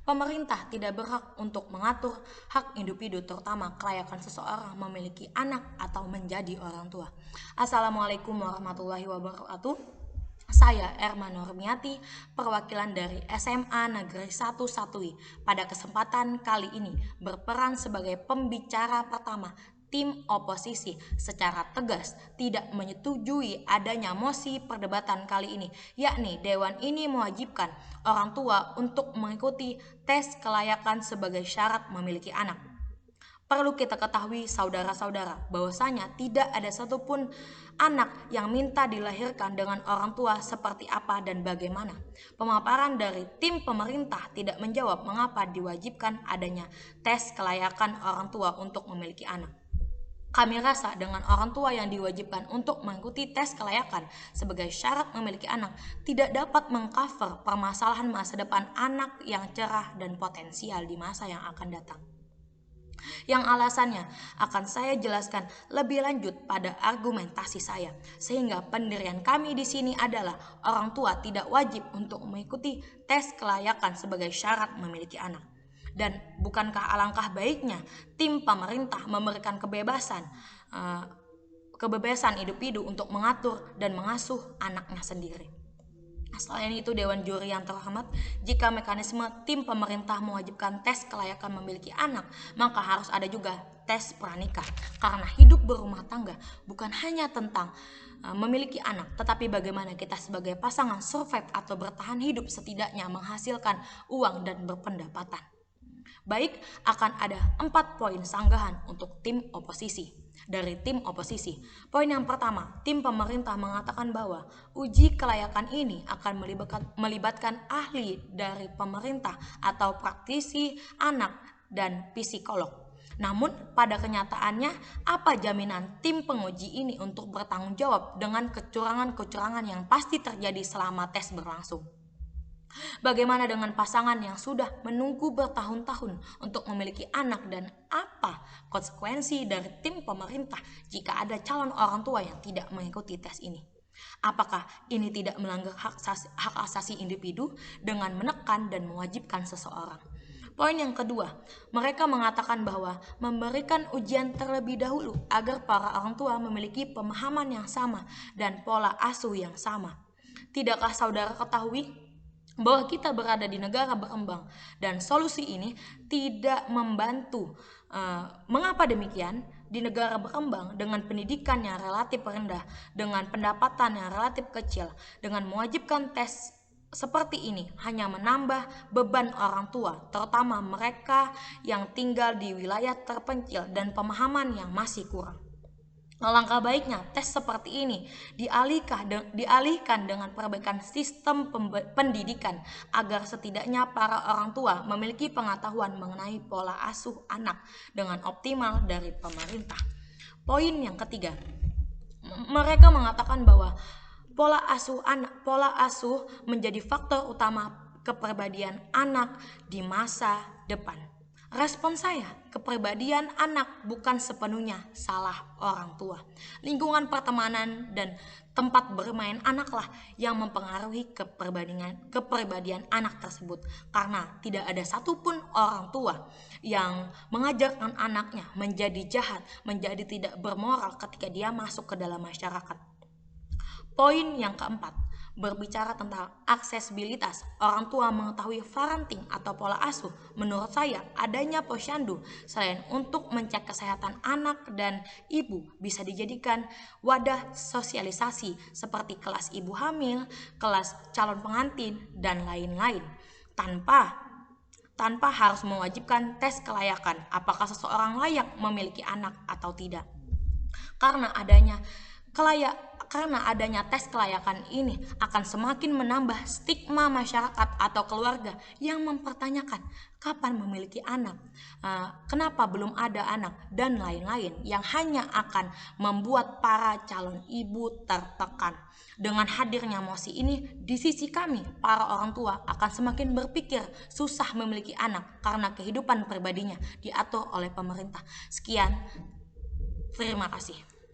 Pemerintah tidak berhak untuk mengatur hak individu, terutama kelayakan seseorang memiliki anak atau menjadi orang tua. Assalamualaikum warahmatullahi wabarakatuh. Saya Erma Nurmiati, perwakilan dari SMA Negeri 1 Satui. Pada kesempatan kali ini berperan sebagai pembicara pertama. Tim oposisi secara tegas tidak menyetujui adanya mosi perdebatan kali ini, yakni Dewan ini mewajibkan orang tua untuk mengikuti tes kelayakan sebagai syarat memiliki anak. Perlu kita ketahui saudara-saudara bahwasanya tidak ada satupun anak yang minta dilahirkan dengan orang tua seperti apa dan bagaimana. Pemaparan dari tim pemerintah tidak menjawab mengapa diwajibkan adanya tes kelayakan orang tua untuk memiliki anak. Kami rasa dengan orang tua yang diwajibkan untuk mengikuti tes kelayakan sebagai syarat memiliki anak tidak dapat mengcover permasalahan masa depan anak yang cerah dan potensial di masa yang akan datang. Yang alasannya akan saya jelaskan lebih lanjut pada argumentasi saya, sehingga pendirian kami di sini adalah orang tua tidak wajib untuk mengikuti tes kelayakan sebagai syarat memiliki anak. Dan bukankah alangkah baiknya tim pemerintah memberikan kebebasan individu untuk mengatur dan mengasuh anaknya sendiri. Selain itu, Dewan Juri yang terhormat, jika mekanisme tim pemerintah mewajibkan tes kelayakan memiliki anak, maka harus ada juga tes pranikah. Karena hidup berumah tangga bukan hanya tentang memiliki anak, tetapi bagaimana kita sebagai pasangan survive atau bertahan hidup, setidaknya menghasilkan uang dan berpendapatan. Baik, akan ada 4 poin sanggahan untuk tim oposisi. Dari tim oposisi, poin yang pertama, tim pemerintah mengatakan bahwa uji kelayakan ini akan melibatkan ahli dari pemerintah atau praktisi anak dan psikolog. Namun pada kenyataannya, apa jaminan tim penguji ini untuk bertanggung jawab dengan kecurangan-kecurangan yang pasti terjadi selama tes berlangsung? Bagaimana dengan pasangan yang sudah menunggu bertahun-tahun untuk memiliki anak, dan apa konsekuensi dari tim pemerintah jika ada calon orang tua yang tidak mengikuti tes ini? Apakah ini tidak melanggar hak asasi individu dengan menekan dan mewajibkan seseorang? Poin yang kedua, mereka mengatakan bahwa memberikan ujian terlebih dahulu agar para orang tua memiliki pemahaman yang sama dan pola asuh yang sama. Tidakkah saudara ketahui bahwa kita berada di negara berkembang dan solusi ini tidak membantu? Mengapa demikian? Di negara berkembang dengan pendidikan yang relatif rendah, dengan pendapatan yang relatif kecil, dengan mewajibkan tes seperti ini hanya menambah beban orang tua, terutama mereka yang tinggal di wilayah terpencil dan pemahaman yang masih kurang. Alangkah baiknya tes seperti ini dialihkan dengan perbaikan sistem pendidikan agar setidaknya para orang tua memiliki pengetahuan mengenai pola asuh anak dengan optimal dari pemerintah. Poin yang ketiga, mereka mengatakan bahwa pola asuh menjadi faktor utama kepribadian anak di masa depan. Respon saya, kepribadian anak bukan sepenuhnya salah orang tua. Lingkungan pertemanan dan tempat bermain anaklah yang mempengaruhi kepribadian anak tersebut. Karena tidak ada satupun orang tua yang mengajarkan anaknya menjadi jahat, menjadi tidak bermoral ketika dia masuk ke dalam masyarakat. Poin yang keempat, berbicara tentang aksesibilitas. Orang tua mengetahui parenting atau pola asuh. Menurut saya, adanya posyandu selain untuk mencek kesehatan anak dan ibu, bisa dijadikan wadah sosialisasi seperti kelas ibu hamil, kelas calon pengantin, dan lain-lain. Tanpa harus mewajibkan tes kelayakan apakah seseorang layak memiliki anak atau tidak. Karena adanya tes kelayakan ini akan semakin menambah stigma masyarakat atau keluarga yang mempertanyakan kapan memiliki anak, kenapa belum ada anak, dan lain-lain, yang hanya akan membuat para calon ibu tertekan. Dengan hadirnya mosi ini, di sisi kami, para orang tua akan semakin berpikir susah memiliki anak karena kehidupan pribadinya diatur oleh pemerintah. Sekian, terima kasih.